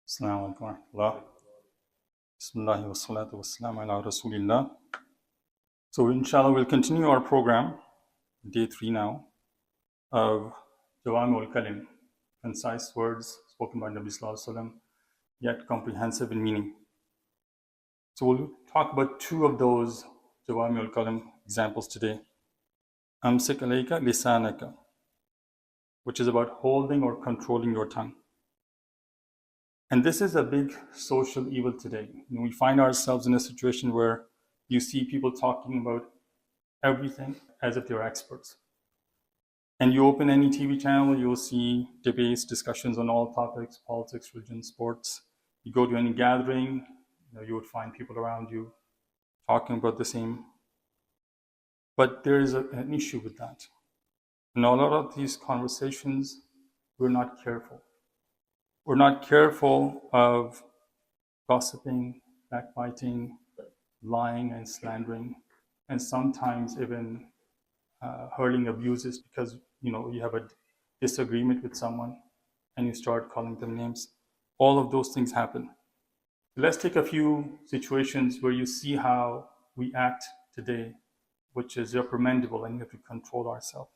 Assalamu alaikum wa rahmatullah. Bismillah wa salatu wa salam ala Rasulillah. So, inshallah, we'll continue our program, day 3 now, of Jawami al-Kalim, concise words spoken by Nabi Sallallahu Alaihi Wasallam, yet comprehensive in meaning. So, we'll talk about 2 of those Jawami al-Kalim examples today. Amsik alayka lisanaka, which is about holding or controlling your tongue. And this is a big social evil today. We find ourselves in a situation where you see people talking about everything as if they're experts. And you open any TV channel, you'll see debates, discussions on all topics, politics, religion, sports. You go to any gathering, you would find people around you talking about the same. But there is an issue with that. In a lot of these conversations, we're not careful. We're not careful of gossiping, backbiting, lying and slandering, and sometimes even hurling abuses because you have a disagreement with someone and you start calling them names. All of those things happen. Let's take a few situations where you see how we act today, which is reprimandable, and we have to control ourselves.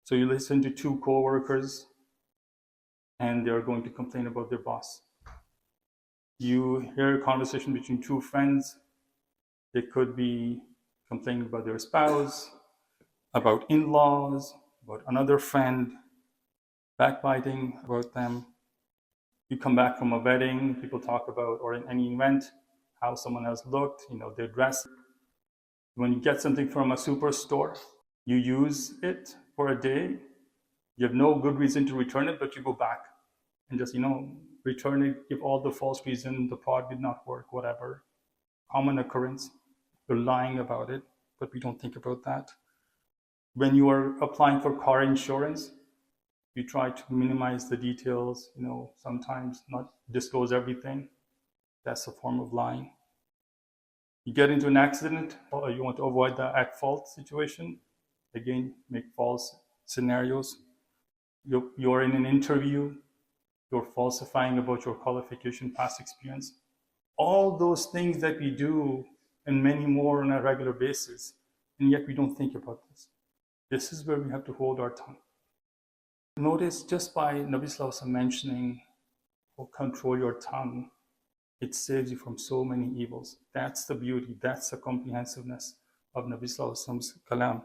So you listen to 2 co-workers and they're going to complain about their boss. You hear a conversation between 2 friends. They could be complaining about their spouse, about in-laws, about another friend, backbiting about them. You come back from a wedding, people talk about, or in any event, how someone else looked, their dress. When you get something from a superstore, you use it for a day. You have no good reason to return it, but you go back and just, return it, give all the false reason, the product did not work, whatever. Common occurrence. You're lying about it, but we don't think about that. When you are applying for car insurance, you try to minimize the details, sometimes not disclose everything. That's a form of lying. You get into an accident, or you want to avoid the at-fault situation. Again, make false scenarios. You're in an interview, you're falsifying about your qualification, past experience. All those things that we do and many more on a regular basis, and yet we don't think about this. This is where we have to hold our tongue. Notice just by Nabi Sallallahu Alaihi Wasallam mentioning or control your tongue, it saves you from so many evils. That's the beauty, that's the comprehensiveness of Nabi Sallallahu Alaihi Wasallam's kalam.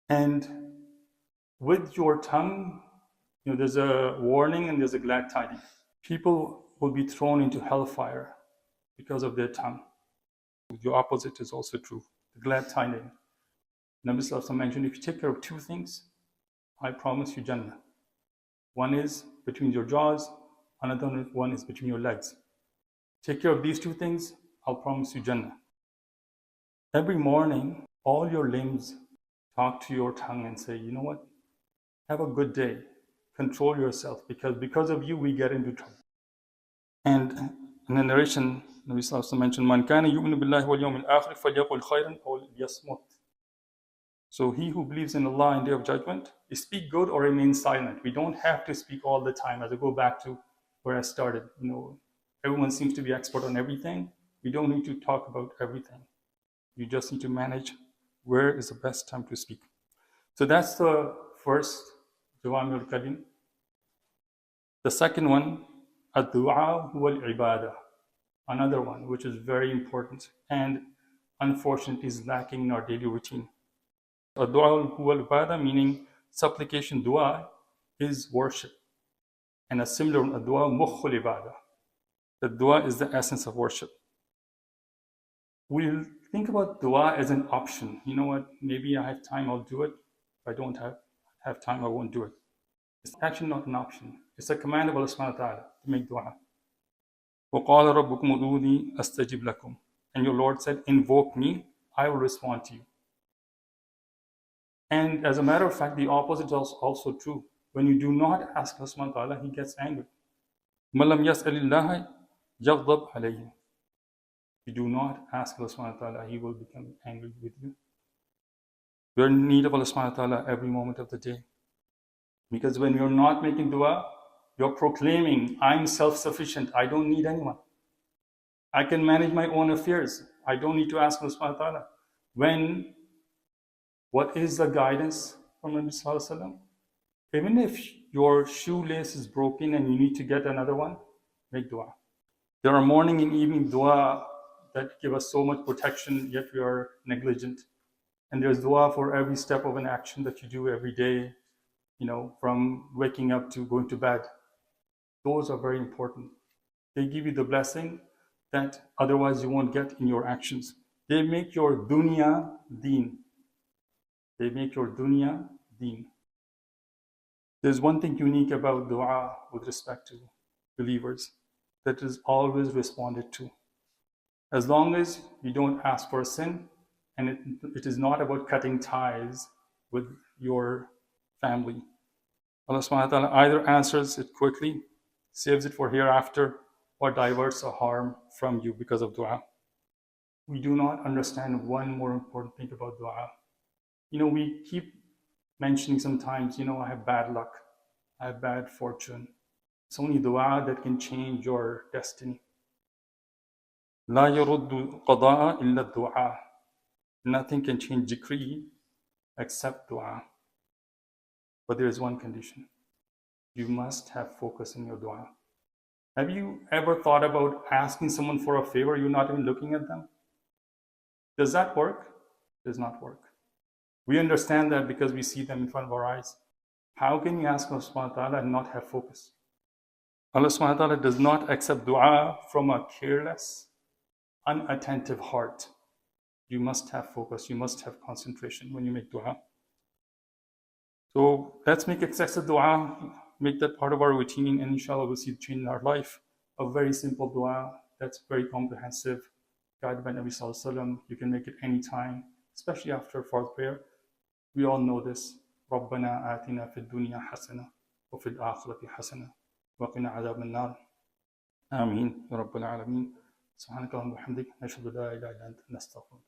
And with your tongue, there's a warning and there's a glad tidings. People will be thrown into hellfire because of their tongue. The opposite is also true. The glad tidings. Nabi Sallallahu Alaihi Wasallam mentioned, if you take care of 2 things, I promise you Jannah. One is between your jaws, another one is between your legs. Take care of these 2 things, I'll promise you Jannah. Every morning, all your limbs talk to your tongue and say, you know what? Have a good day. Control yourself, because of you, we get into trouble. And in the narration, Nabi Sallallahu Alaihi Wasallam mentioned, Man kana yu'minu billahi wal yawmil akhir falyaqul khayran aw liyasmut. So he who believes in Allah and Day of Judgment, speak good or remain silent. We don't have to speak all the time. As I go back to where I started, everyone seems to be expert on everything. We don't need to talk about everything. You just need to manage where is the best time to speak. So that's the first Jawami al-Kalim. The second one, ad-du'a huwa al-ibadah. Another one which is very important and unfortunately is lacking in our daily routine. Ad-du'a huwa al-ibadah, meaning supplication, dua, is worship. And a similar one, ad-du'a mukhul ibadah. The dua is the essence of worship. We'll think about dua as an option. You know what? Maybe I have time, I'll do it. If I don't have time, I won't do it. It's actually not an option. It's a command of Allah subhanahu wa ta'ala to make dua. وَقَالَ رَبُّكُمُ ud'uuni astajib lakum. And your Lord said, invoke me, I will respond to you. And as a matter of fact, the opposite is also true. When you do not ask Allah subhanahu wa ta'ala, He gets angry. مَلَّمْ يَسْأَلِ اللَّهَ يَغْضَبْ عَلَيْهِ. If you do not ask Allah subhanahu wa ta'ala, He will become angry with you. We're in need of Allah subhanahu wa ta'ala every moment of the day. Because when you're not making dua, You're proclaiming, I'm self-sufficient. I don't need anyone. I can manage my own affairs. I don't need to ask Allah subhanahu wa ta'ala. When, what is the guidance from Nabi Sallallahu Alaihi Wasallam? Even if your shoelace is broken and you need to get another one, make dua. There are morning and evening dua that give us so much protection, yet we are negligent. And there's dua for every step of an action that you do every day, from waking up to going to bed. Those are very important. They give you the blessing that otherwise you won't get in your actions. They make your dunya deen. They make your dunya deen. There's one thing unique about dua with respect to believers that is always responded to. As long as you don't ask for a sin, and it is not about cutting ties with your family. Allah subhanahu wa ta'ala either answers it quickly, saves it for hereafter, or diverts a harm from you because of dua. We do not understand one more important thing about dua. We keep mentioning sometimes, I have bad luck, I have bad fortune. It's only dua that can change your destiny. لا يرد قضاء إلا الدعاء. Nothing can change decree except dua. But there is one condition. You must have focus in your dua. Have you ever thought about asking someone for a favor, you're not even looking at them? Does that work? It does not work. We understand that because we see them in front of our eyes. How can you ask Allah subhanahu wa ta'ala and not have focus? Allah subhanahu wa ta'ala does not accept dua from a careless, unattentive heart. You must have focus, you must have concentration when you make dua. So let's make excessive dua, make that part of our routine, and inshallah we'll see the change in our life. A very simple dua that's very comprehensive, guided by Nabi Sallallahu Alaihi Wasallam. You can make it anytime, especially after fourth prayer. We all know this. ربنا آتنا في الدنيا حسنة وفي الآخرة حسنة وقنا عذاب النار. آمين يا رب العالمين. سبحانك اللهم وبحمدك نشهد لا إله إلا أنت نستغفرك.